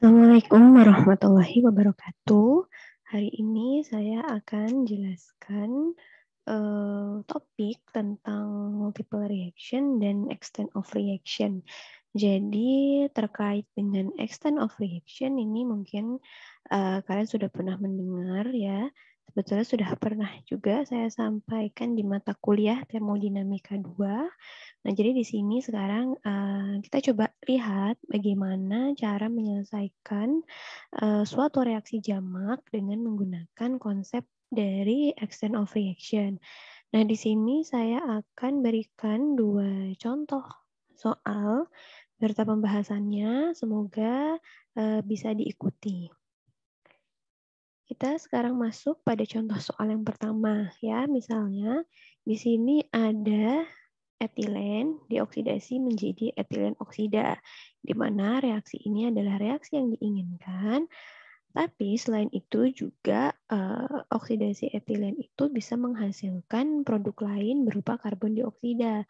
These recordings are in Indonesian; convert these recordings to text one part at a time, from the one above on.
Assalamualaikum warahmatullahi wabarakatuh. Hari ini saya akan jelaskan topik tentang multiple reaction dan extent of reaction. Jadi terkait dengan extent of reaction ini mungkin kalian sudah pernah mendengar ya. Sebetulnya sudah pernah juga saya sampaikan di mata kuliah termodinamika 2. Nah, jadi di sini sekarang kita coba lihat bagaimana cara menyelesaikan suatu reaksi jamak dengan menggunakan konsep dari extent of reaction. Nah, di sini saya akan berikan 2 contoh soal serta pembahasannya, semoga bisa diikuti. Kita sekarang masuk pada contoh soal yang pertama ya. Misalnya di sini ada etilen dioksidasi menjadi etilen oksida, di mana reaksi ini adalah reaksi yang diinginkan. Tapi selain itu juga oksidasi etilen itu bisa menghasilkan produk lain berupa karbon dioksida.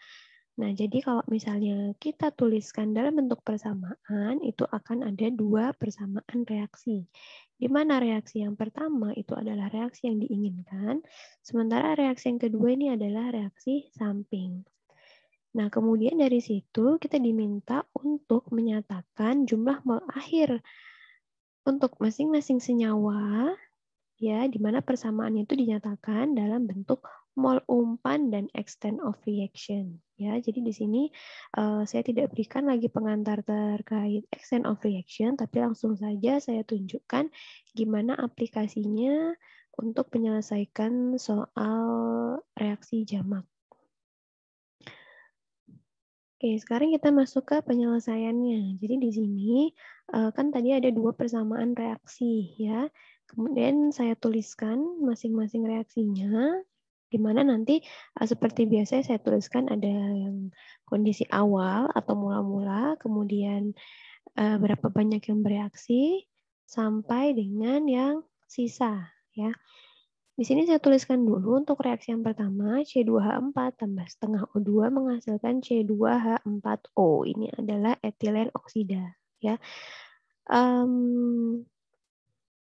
Nah, jadi kalau misalnya kita tuliskan dalam bentuk persamaan, itu akan ada 2 persamaan reaksi. Di mana reaksi yang pertama itu adalah reaksi yang diinginkan, sementara reaksi yang kedua ini adalah reaksi samping. Nah, kemudian dari situ kita diminta untuk menyatakan jumlah mol akhir untuk masing-masing senyawa, ya, di mana persamaannya itu dinyatakan dalam bentuk mol umpan dan extent of reaction. Ya, jadi di sini saya tidak berikan lagi pengantar terkait extent of reaction, tapi langsung saja saya tunjukkan gimana aplikasinya untuk menyelesaikan soal reaksi jamak. Oke, sekarang kita masuk ke penyelesaiannya. Jadi di sini kan tadi ada 2 persamaan reaksi ya. Kemudian saya tuliskan masing-masing reaksinya, di mana nanti seperti biasa saya tuliskan ada yang kondisi awal atau mula-mula, kemudian berapa banyak yang bereaksi, sampai dengan yang sisa ya. Di sini saya tuliskan dulu untuk reaksi yang pertama, C2H4 tambah setengah O2 menghasilkan C2H4O. Ini adalah etilen oksida. Ya.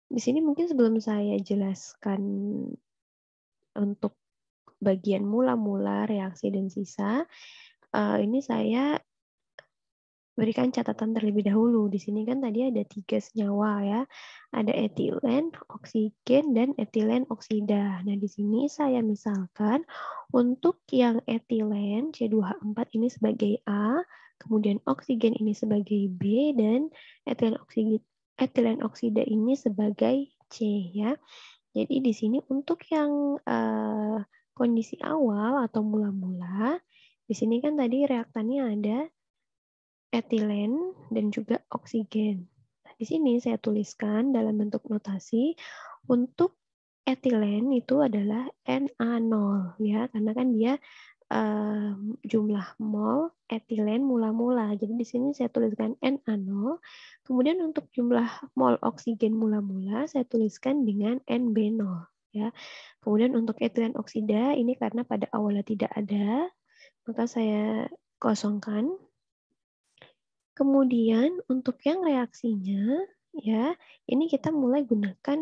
Di sini mungkin sebelum saya jelaskan untuk bagian mula-mula, reaksi, dan sisa, ini saya berikan catatan terlebih dahulu. Di sini kan tadi ada 3 senyawa ya. Ada etilen, oksigen, dan etilen oksida. Nah, di sini saya misalkan untuk yang etilen C2H4 ini sebagai A, kemudian oksigen ini sebagai B, dan etilen oksida ini sebagai C ya. Jadi di sini untuk yang kondisi awal atau mula-mula, di sini kan tadi reaktannya ada etilen dan juga oksigen. Nah, di sini saya tuliskan dalam bentuk notasi untuk etilen itu adalah Na0 ya, karena kan dia jumlah mol etilen mula-mula. Jadi di sini saya tuliskan Na0. Kemudian untuk jumlah mol oksigen mula-mula saya tuliskan dengan Nb0 ya. Kemudian untuk etilen oksida ini karena pada awalnya tidak ada, maka saya kosongkan. Kemudian untuk yang reaksinya, ya, ini kita mulai gunakan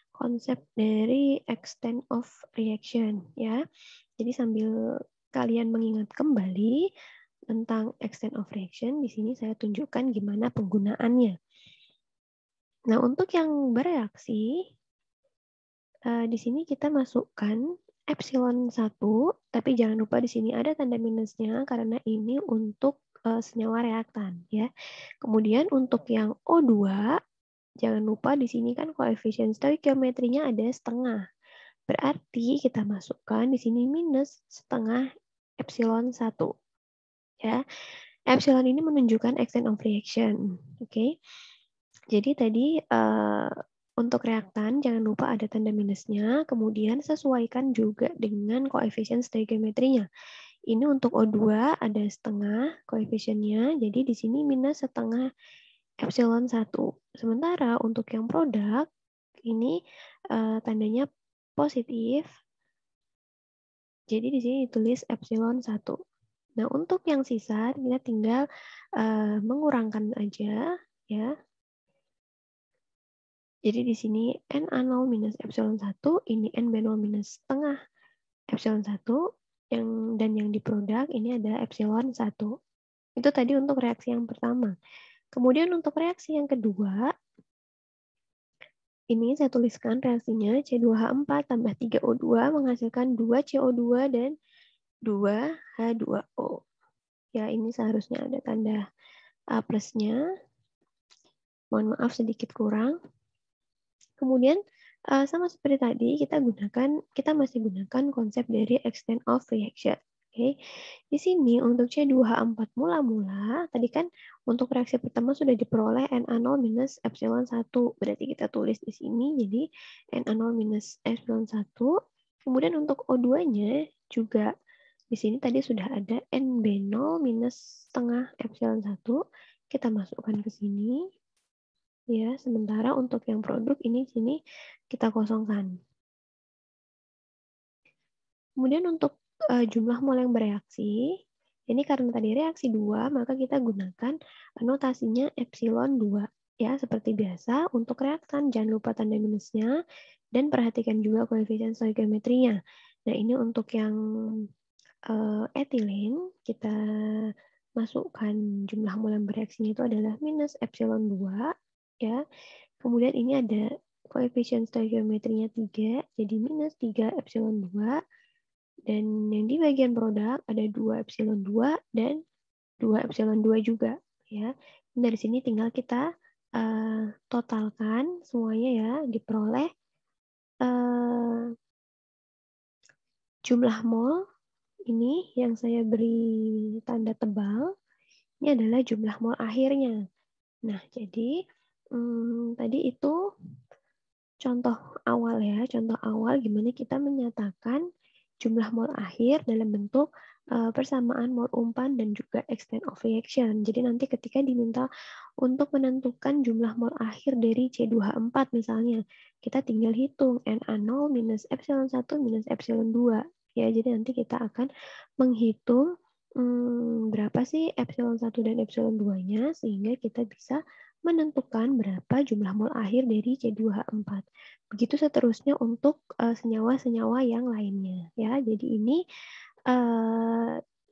konsep dari extent of reaction, ya. Jadi sambil kalian mengingat kembali tentang extent of reaction, di sini saya tunjukkan gimana penggunaannya. Nah, untuk yang bereaksi, di sini kita masukkan epsilon 1, tapi jangan lupa di sini ada tanda minusnya karena ini untuk senyawa reaktan ya. Kemudian untuk yang O2, jangan lupa di sini kan koefisien stoikiometrinya ada setengah. Berarti kita masukkan di sini minus setengah epsilon 1 ya. Epsilon ini menunjukkan extent of reaction. Oke. Jadi tadi untuk reaktan jangan lupa ada tanda minusnya, kemudian sesuaikan juga dengan koefisien stoikiometrinya. Ini untuk O2 ada setengah koefisiennya, jadi di sini minus setengah epsilon 1. Sementara untuk yang produk, ini tandanya positif, jadi di sini ditulis epsilon 1. Nah, untuk yang sisa, kita tinggal mengurangkan aja, ya. Jadi di sini Na0 minus epsilon 1, ini NB0 minus setengah epsilon 1, dan yang di produk ini adalah epsilon 1. Itu tadi untuk reaksi yang pertama. Kemudian untuk reaksi yang kedua, ini saya tuliskan reaksinya C2H4 tambah 3O2 menghasilkan 2 CO2 dan 2 H2O. Ya, ini seharusnya ada tanda A plusnya. Mohon maaf sedikit kurang. Kemudian sama seperti tadi kita masih gunakan konsep dari extent of reaction. Oke. Di sini untuk C2H4 mula-mula tadi kan untuk reaksi pertama sudah diperoleh Na0 minus epsilon 1. Berarti kita tulis di sini jadi Na0 minus epsilon 1. Kemudian untuk O2-nya juga di sini tadi sudah ada NB0 minus setengah epsilon 1. Kita masukkan ke sini. Ya, sementara untuk yang produk ini sini kita kosongkan. Kemudian untuk jumlah mol yang bereaksi, ini karena tadi reaksi 2, maka kita gunakan notasinya epsilon 2. Ya, seperti biasa untuk reaktan jangan lupa tanda minusnya dan perhatikan juga koefisien stoikiometrinya. Nah, ini untuk yang etilen kita masukkan jumlah mol yang bereaksinya itu adalah minus epsilon 2, ya. Kemudian ini ada koefisien stoikiometrinya 3, jadi minus 3 epsilon 2. Dan yang di bagian produk ada 2 epsilon 2 dan 2 epsilon 2 juga. Ya. Dari sini tinggal kita totalkan semuanya ya, diperoleh jumlah mol ini yang saya beri tanda tebal, ini adalah jumlah mol akhirnya. Nah, jadi tadi itu contoh awal ya, contoh awal gimana kita menyatakan jumlah mol akhir dalam bentuk persamaan mol umpan dan juga extent of reaction. Jadi nanti ketika diminta untuk menentukan jumlah mol akhir dari C2H4 misalnya, kita tinggal hitung Na0 minus epsilon 1 minus epsilon 2. Ya, jadi nanti kita akan menghitung berapa sih epsilon 1 dan epsilon 2-nya sehingga kita bisa menentukan berapa jumlah mol akhir dari C2H4. Begitu seterusnya untuk senyawa-senyawa yang lainnya. Ya, jadi ini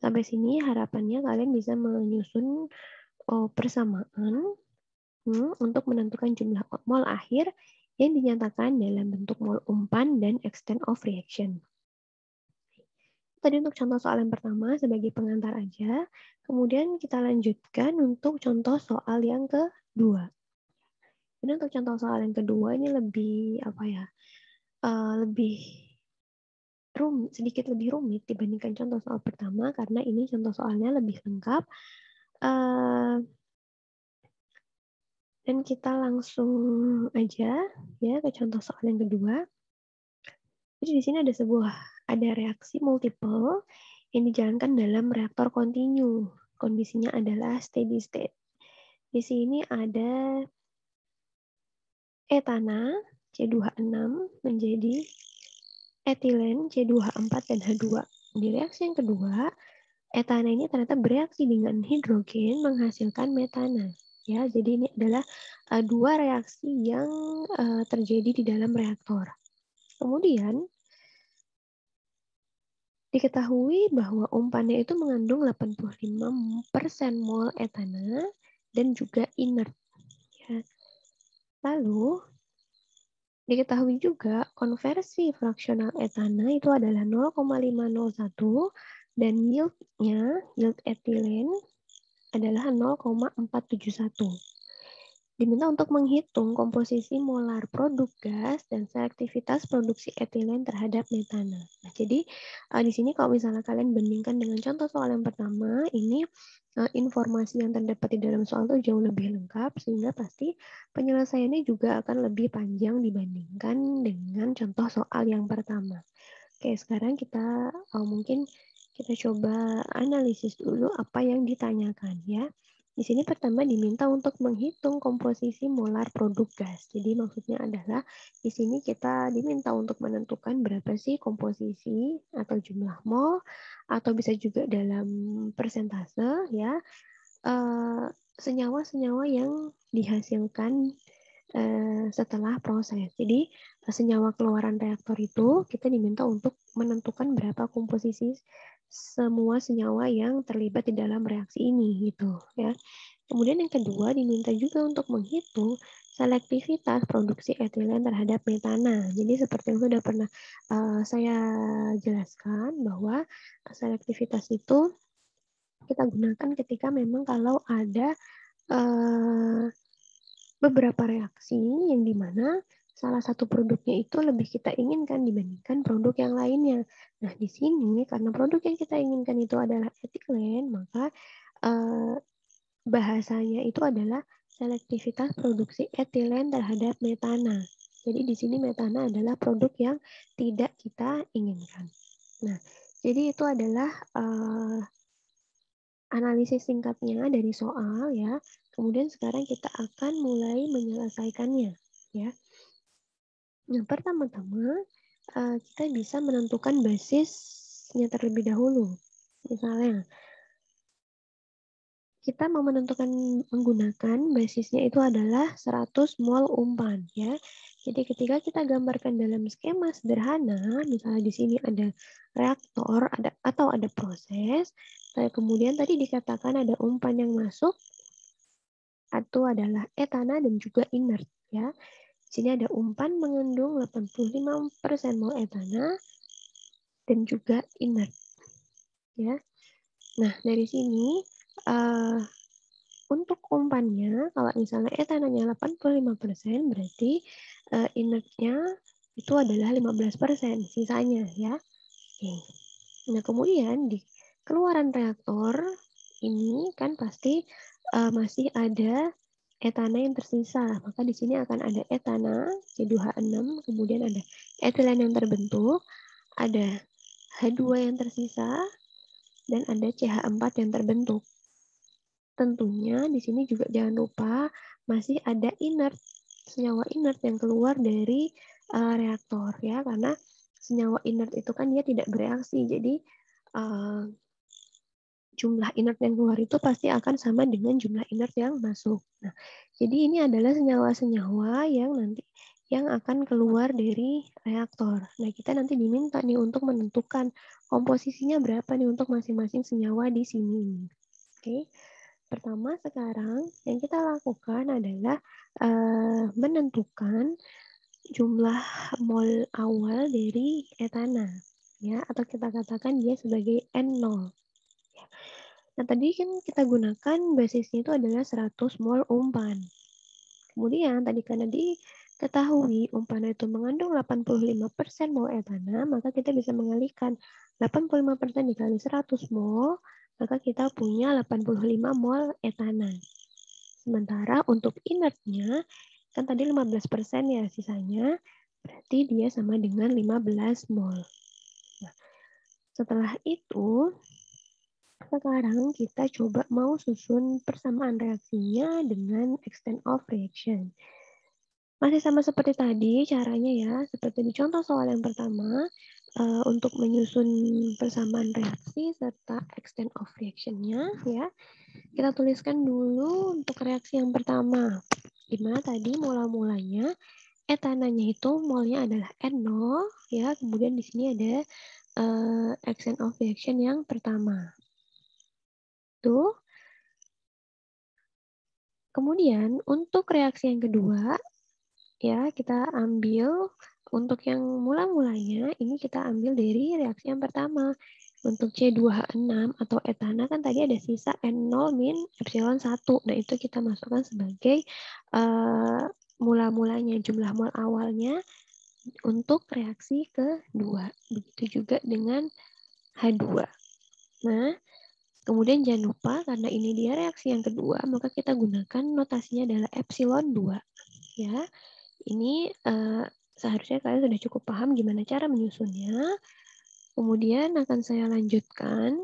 sampai sini harapannya kalian bisa menyusun persamaan untuk menentukan jumlah mol akhir yang dinyatakan dalam bentuk mol umpan dan extent of reaction. Tadi untuk contoh soal yang pertama sebagai pengantar aja. Kemudian kita lanjutkan untuk contoh soal yang kedua. Ini untuk contoh soal yang kedua ini lebih sedikit lebih rumit dibandingkan contoh soal pertama karena ini contoh soalnya lebih lengkap. Dan kita langsung aja ya ke contoh soal yang kedua. Jadi di sini ada reaksi multiple yang dijalankan dalam reaktor kontinu. Kondisinya adalah steady state. Di sini ada etana C2H6 menjadi etilen C2H4 dan H2. Di reaksi yang kedua, etana ini ternyata bereaksi dengan hidrogen menghasilkan metana. Ya, jadi ini adalah dua reaksi yang terjadi di dalam reaktor. Kemudian diketahui bahwa umpannya itu mengandung 85% mol etana dan juga inert. Ya. Lalu diketahui juga konversi fraksional etana itu adalah 0,501 dan yield etilen adalah 0,471. Diminta untuk menghitung komposisi molar produk gas dan selektivitas produksi etilen terhadap metana. Nah, jadi di sini kalau misalnya kalian bandingkan dengan contoh soal yang pertama, ini informasi yang terdapat di dalam soal itu jauh lebih lengkap, sehingga pasti penyelesaiannya juga akan lebih panjang dibandingkan dengan contoh soal yang pertama. Oke, sekarang kita mungkin kita coba analisis dulu apa yang ditanyakan ya. Di sini pertama diminta untuk menghitung komposisi molar produk gas. Jadi maksudnya adalah di sini kita diminta untuk menentukan berapa sih komposisi atau jumlah mol atau bisa juga dalam persentase ya senyawa-senyawa yang dihasilkan setelah proses. Jadi senyawa keluaran reaktor itu kita diminta untuk menentukan berapa komposisi semua senyawa yang terlibat di dalam reaksi ini gitu ya. Kemudian yang kedua diminta juga untuk menghitung selektivitas produksi etilen terhadap metana. Jadi seperti yang sudah pernah saya jelaskan bahwa selektivitas itu kita gunakan ketika memang kalau ada beberapa reaksi yang dimana salah satu produknya itu lebih kita inginkan dibandingkan produk yang lainnya. Nah, di sini karena produk yang kita inginkan itu adalah etilen, maka bahasanya itu adalah selektivitas produksi etilen terhadap metana. Jadi di sini metana adalah produk yang tidak kita inginkan. Nah, jadi itu adalah analisis singkatnya dari soal ya. Kemudian sekarang kita akan mulai menyelesaikannya ya. Yang pertama-tama kita bisa menentukan basisnya terlebih dahulu. Misalnya kita mau menentukan menggunakan basisnya itu adalah 100 mol umpan ya. Jadi ketika kita gambarkan dalam skema sederhana, misalnya di sini ada reaktor, atau ada proses, kemudian tadi dikatakan ada umpan yang masuk, atau adalah etana dan juga inert ya. Di sini ada umpan mengandung 85% mol etana dan juga inert ya. Nah, dari sini untuk umpannya kalau misalnya etananya 85% berarti inertnya itu adalah 15% sisanya ya. Oke. Nah, kemudian di keluaran reaktor ini kan pasti masih ada etana yang tersisa. Maka di sini akan ada etana C2H6, kemudian ada etilen yang terbentuk, ada H2 yang tersisa, dan ada CH4 yang terbentuk. Tentunya di sini juga jangan lupa masih ada inert, senyawa inert yang keluar dari reaktor ya, karena senyawa inert itu kan dia tidak bereaksi. Jadi jumlah inert yang keluar itu pasti akan sama dengan jumlah inert yang masuk. Nah, jadi ini adalah senyawa-senyawa yang nanti yang akan keluar dari reaktor. Nah, kita nanti diminta nih untuk menentukan komposisinya berapa nih untuk masing-masing senyawa di sini. Oke. Pertama sekarang yang kita lakukan adalah menentukan jumlah mol awal dari etana ya, atau kita katakan dia sebagai N0. Nah, tadi kan kita gunakan basisnya itu adalah 100 mol umpan. Kemudian tadi karena diketahui umpan itu mengandung 85% mol etana, maka kita bisa mengalihkan 85% dikali 100 mol, maka kita punya 85 mol etana. Sementara untuk inertnya, kan tadi 15% ya sisanya, berarti dia sama dengan 15 mol. Nah, setelah itu, sekarang kita coba mau susun persamaan reaksinya dengan extent of reaction. Masih sama seperti tadi caranya ya, seperti di contoh soal yang pertama, untuk menyusun persamaan reaksi serta extent of reaction-nya ya. Kita tuliskan dulu untuk reaksi yang pertama. Dimana tadi mula-mulanya etananya itu molnya adalah N0 ya, kemudian di sini ada extent of reaction yang pertama. Tuh. Kemudian untuk reaksi yang kedua, ya kita ambil untuk yang mula-mulanya, ini kita ambil dari reaksi yang pertama. Untuk C2H6 atau etana kan tadi ada sisa N0 min epsilon 1. Nah itu kita masukkan sebagai mula-mulanya, jumlah mol awalnya untuk reaksi kedua. Begitu juga dengan H2. Nah, kemudian jangan lupa karena ini dia reaksi yang kedua, maka kita gunakan notasinya adalah epsilon 2. Ya, ini seharusnya kalian sudah cukup paham gimana cara menyusunnya. Kemudian akan saya lanjutkan.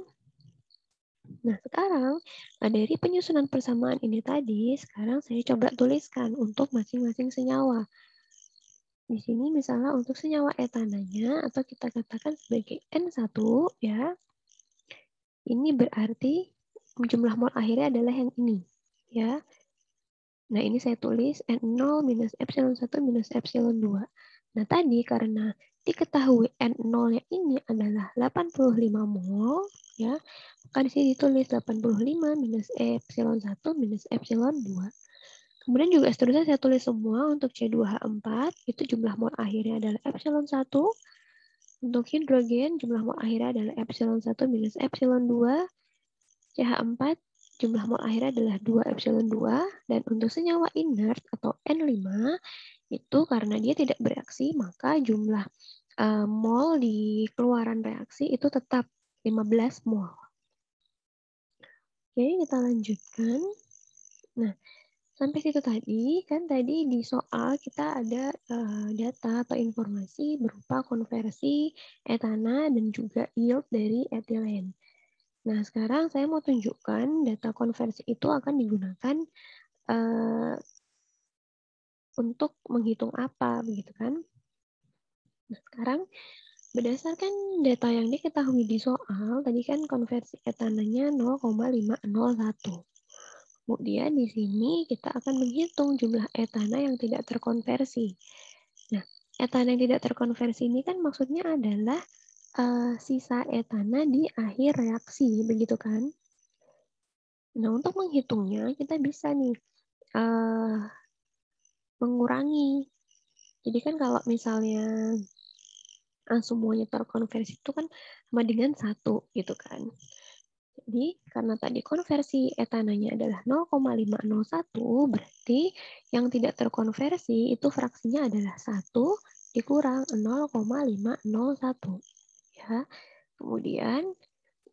Nah, sekarang dari penyusunan persamaan ini tadi, sekarang saya coba tuliskan untuk masing-masing senyawa. Di sini misalnya untuk senyawa etananya, atau kita katakan sebagai N1, ya. Ini berarti jumlah mol akhirnya adalah yang ini. ya. Nah, ini saya tulis N0 minus epsilon 1 minus epsilon 2. Nah, tadi karena diketahui N0-nya ini adalah 85 mol, ya, maka di sini ditulis 85 minus epsilon 1 minus epsilon 2. Kemudian juga seterusnya saya tulis semua untuk C2H4, itu jumlah mol akhirnya adalah epsilon 1. Untuk hidrogen, jumlah mol akhirnya adalah epsilon 1 minus epsilon 2. CH4, jumlah mol akhirnya adalah 2 epsilon 2, dan untuk senyawa inert atau N5, itu karena dia tidak bereaksi, maka jumlah mol di keluaran reaksi itu tetap 15 mol. Oke, kita lanjutkan. Nah, sampai situ tadi, kan tadi di soal kita ada data atau informasi berupa konversi etana dan juga yield dari etilen. Nah, sekarang saya mau tunjukkan data konversi itu akan digunakan untuk menghitung apa, begitu kan? Nah, sekarang berdasarkan data yang diketahui di soal, tadi kan konversi etananya 0,501. Kemudian di sini kita akan menghitung jumlah etana yang tidak terkonversi. Nah, etana yang tidak terkonversi ini kan maksudnya adalah sisa etana di akhir reaksi, begitu kan? Nah, untuk menghitungnya kita bisa nih mengurangi. Jadi kan kalau misalnya semuanya terkonversi itu kan sama dengan 1 gitu kan. Jadi karena tadi konversi etananya adalah 0,501, berarti yang tidak terkonversi itu fraksinya adalah 1 dikurang 0,501. Ya. Kemudian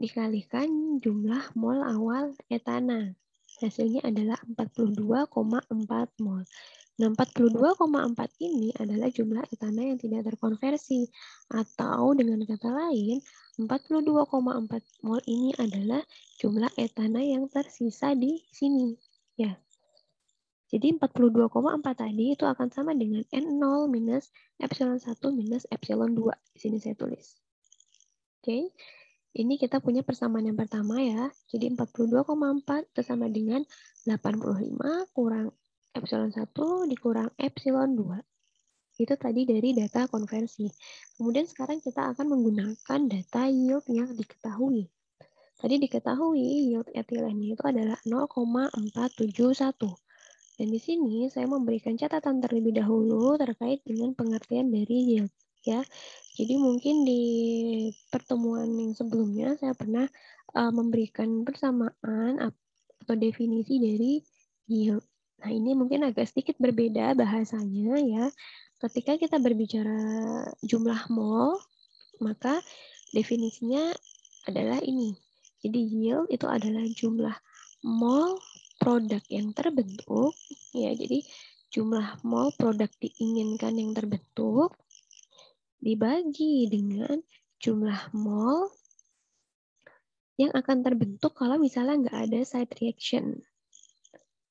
dikalikan jumlah mol awal etana. Hasilnya adalah 42,4 mol. Nah, 42,4 ini adalah jumlah etana yang tidak terkonversi. Atau dengan kata lain, 42,4 mol ini adalah jumlah etana yang tersisa di sini. Ya. Jadi 42,4 tadi itu akan sama dengan N0 minus epsilon 1 minus epsilon 2. Di sini saya tulis. Oke. Ini kita punya persamaan yang pertama ya. Jadi 42,4 itu sama dengan 85 kurang epsilon 1 dikurang epsilon 2. Itu tadi dari data konversi. Kemudian sekarang kita akan menggunakan data yield yang diketahui. Tadi diketahui yield etilennya itu adalah 0,471. Dan di sini saya memberikan catatan terlebih dahulu terkait dengan pengertian dari yield. Ya, jadi mungkin di pertemuan yang sebelumnya saya pernah memberikan persamaan atau definisi dari yield. Nah, ini mungkin agak sedikit berbeda bahasanya ya. Ketika kita berbicara jumlah mol, maka definisinya adalah ini. Jadi yield itu adalah jumlah mol produk yang terbentuk, ya. Jadi jumlah mol produk diinginkan yang terbentuk dibagi dengan jumlah mol yang akan terbentuk kalau misalnya nggak ada side reaction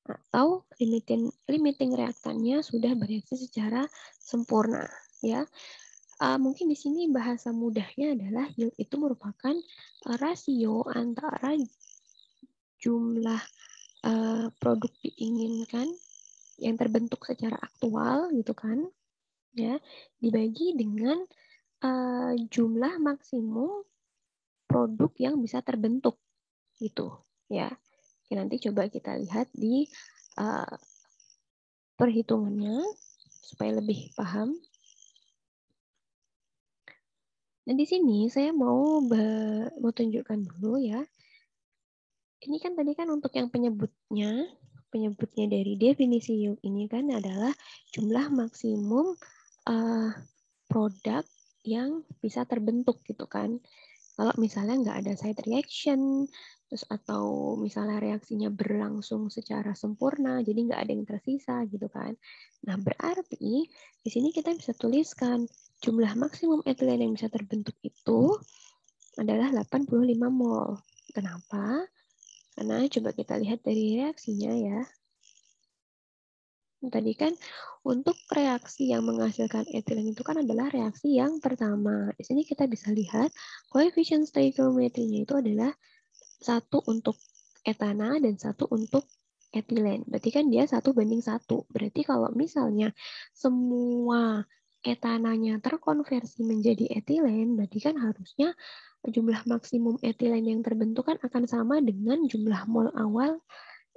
atau limiting reaktannya sudah bereaksi secara sempurna, ya. Mungkin di sini bahasa mudahnya adalah yield itu merupakan rasio antara jumlah produk diinginkan yang terbentuk secara aktual gitu kan, ya, dibagi dengan jumlah maksimum produk yang bisa terbentuk gitu ya. Oke, nanti coba kita lihat di perhitungannya supaya lebih paham. Nah, di sini saya mau tunjukkan dulu ya. Ini kan tadi kan untuk yang penyebutnya dari definisi yield ini kan adalah jumlah maksimum produk yang bisa terbentuk gitu kan. Kalau misalnya nggak ada side reaction, terus atau misalnya reaksinya berlangsung secara sempurna, jadi nggak ada yang tersisa gitu kan. Nah, berarti di sini kita bisa tuliskan jumlah maksimum etilen yang bisa terbentuk itu adalah 85 mol. Kenapa? Karena coba kita lihat dari reaksinya ya. Tadi kan untuk reaksi yang menghasilkan etilen itu kan adalah reaksi yang pertama. Di sini kita bisa lihat koefisien stoikiometrinya itu adalah 1 untuk etana dan 1 untuk etilen. Berarti kan dia 1:1. Berarti kalau misalnya semua etananya terkonversi menjadi etilen, berarti kan harusnya jumlah maksimum etilen yang terbentuk kan akan sama dengan jumlah mol awal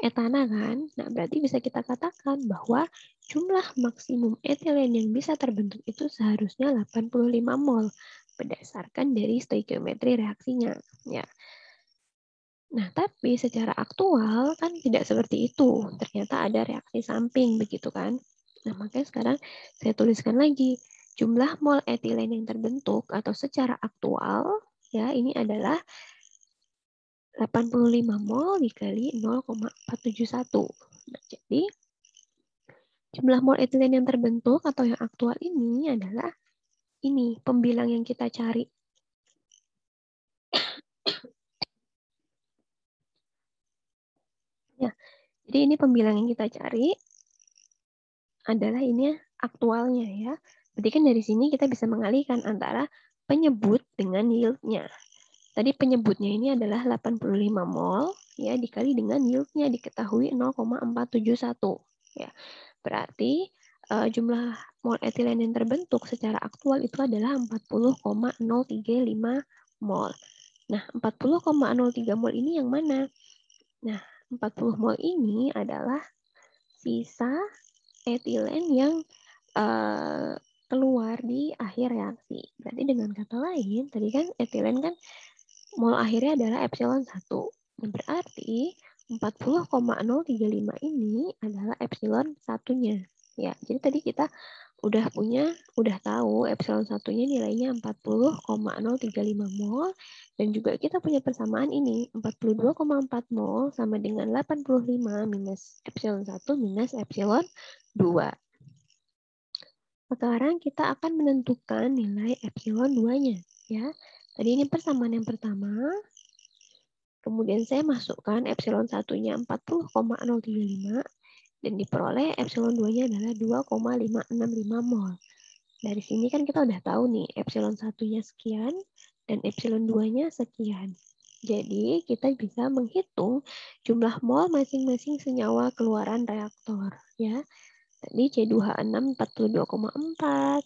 etana kan. Nah, berarti bisa kita katakan bahwa jumlah maksimum etilen yang bisa terbentuk itu seharusnya 85 mol berdasarkan dari stoikiometri reaksinya. Ya. Nah, tapi secara aktual kan tidak seperti itu. Ternyata ada reaksi samping begitu kan. Nah, makanya sekarang saya tuliskan lagi jumlah mol etilen yang terbentuk atau secara aktual ya ini adalah 85 mol dikali 0,471. Nah, jadi jumlah mol etilen yang terbentuk atau yang aktual ini adalah ini pembilang yang kita cari. Ya, jadi ini pembilang yang kita cari adalah ini aktualnya ya. Berarti kan dari sini kita bisa mengalihkan antara penyebut dengan yieldnya. Tadi penyebutnya ini adalah 85 mol ya dikali dengan yieldnya diketahui 0,471 ya. Berarti jumlah mol etilen yang terbentuk secara aktual itu adalah 40,035 mol. Nah, 40,03 mol ini yang mana? Nah, 40 mol ini adalah sisa etilen yang keluar di akhir reaksi. Berarti dengan kata lain, tadi kan etilen kan mol akhirnya adalah epsilon 1. Berarti 40,035 ini adalah epsilon satunya. Ya, jadi tadi kita udah tahu epsilon satunya nilainya 40,035 mol dan juga kita punya persamaan ini 42,4 mol sama dengan 85 minus epsilon 1 minus epsilon 2. Sekarang kita akan menentukan nilai epsilon 2-nya ya. Tadi ini persamaan yang pertama. Kemudian saya masukkan epsilon 1-nya 40,035 dan diperoleh epsilon 2-nya adalah 2,565 mol. Dari sini kan kita udah tahu nih epsilon 1-nya sekian dan epsilon 2-nya sekian. Jadi kita bisa menghitung jumlah mol masing-masing senyawa keluaran reaktor ya. Tadi C2H6 42,4,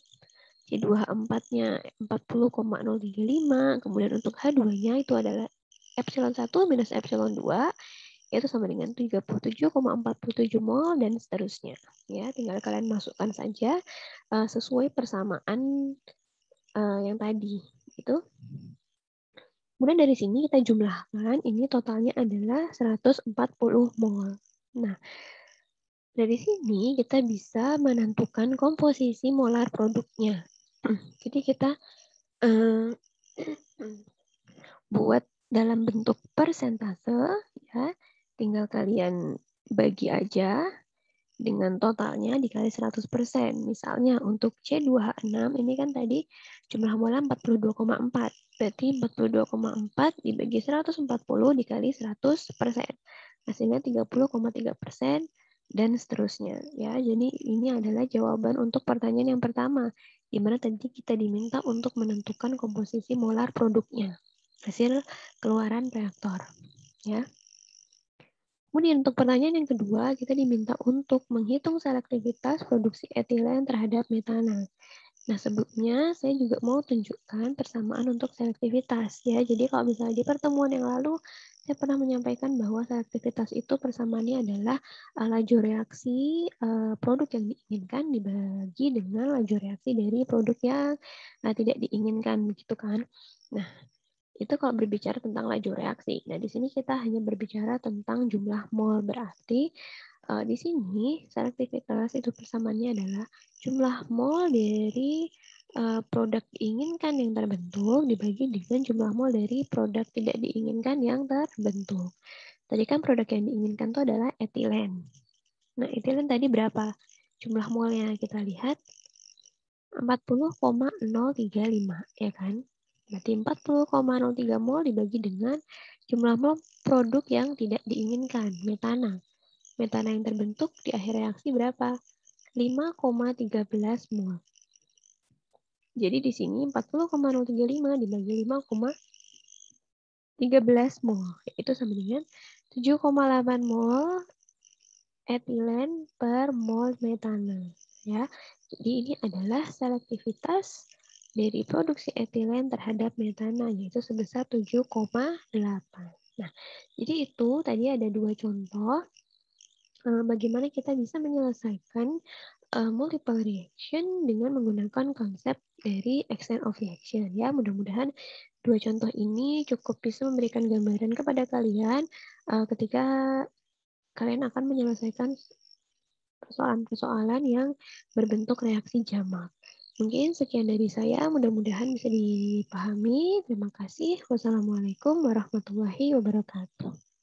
C2H4-nya 40,035, kemudian untuk H2-nya itu adalah epsilon 1 minus epsilon 2 yaitu sama dengan 37,47 mol dan seterusnya. Ya, tinggal kalian masukkan saja sesuai persamaan yang tadi. Itu. Kemudian dari sini kita jumlahkan, ini totalnya adalah 140 mol. Nah, dari sini kita bisa menentukan komposisi molar produknya. Jadi kita buat dalam bentuk persentase, ya, tinggal kalian bagi aja dengan totalnya dikali 100%. Misalnya untuk C2H6 ini kan tadi jumlah molar 42,4. Berarti 42,4 dibagi 140 dikali 100%. Hasilnya 30,3% dan seterusnya. Ya, jadi ini adalah jawaban untuk pertanyaan yang pertama, di mana tadi kita diminta untuk menentukan komposisi molar produknya, hasil keluaran reaktor. Ya. Kemudian untuk pertanyaan yang kedua, kita diminta untuk menghitung selektivitas produksi etilen terhadap metana. Nah, sebelumnya saya juga mau tunjukkan persamaan untuk selektivitas ya. Jadi kalau misalnya di pertemuan yang lalu saya pernah menyampaikan bahwa selektivitas itu persamaannya adalah laju reaksi produk yang diinginkan dibagi dengan laju reaksi dari produk yang tidak diinginkan begitu kan. Nah, itu kalau berbicara tentang laju reaksi. Nah, di sini kita hanya berbicara tentang jumlah mol. Berarti di sini selektivitas itu persamaannya adalah jumlah mol dari produk diinginkan yang terbentuk dibagi dengan jumlah mol dari produk tidak diinginkan yang terbentuk. Tadi kan produk yang diinginkan itu adalah etilen. Nah, etilen tadi berapa? Jumlah molnya kita lihat 40,035 ya kan? Berarti 40,03 mol dibagi dengan jumlah mol produk yang tidak diinginkan, metana. Metana yang terbentuk di akhir reaksi berapa? 5,13 mol. Jadi di sini 40,035 dibagi 5,13 mol. Itu sama dengan 7,8 mol etilen per mol metana. Ya, jadi ini adalah selektivitas dari produksi etilen terhadap metana, yaitu sebesar 7,8. Nah, jadi itu tadi ada dua contoh bagaimana kita bisa menyelesaikan multiple reaction dengan menggunakan konsep dari extent of reaction. Ya, mudah-mudahan dua contoh ini cukup bisa memberikan gambaran kepada kalian ketika kalian akan menyelesaikan persoalan-persoalan yang berbentuk reaksi jamak. Mungkin sekian dari saya, mudah-mudahan bisa dipahami. Terima kasih. Wassalamualaikum warahmatullahi wabarakatuh.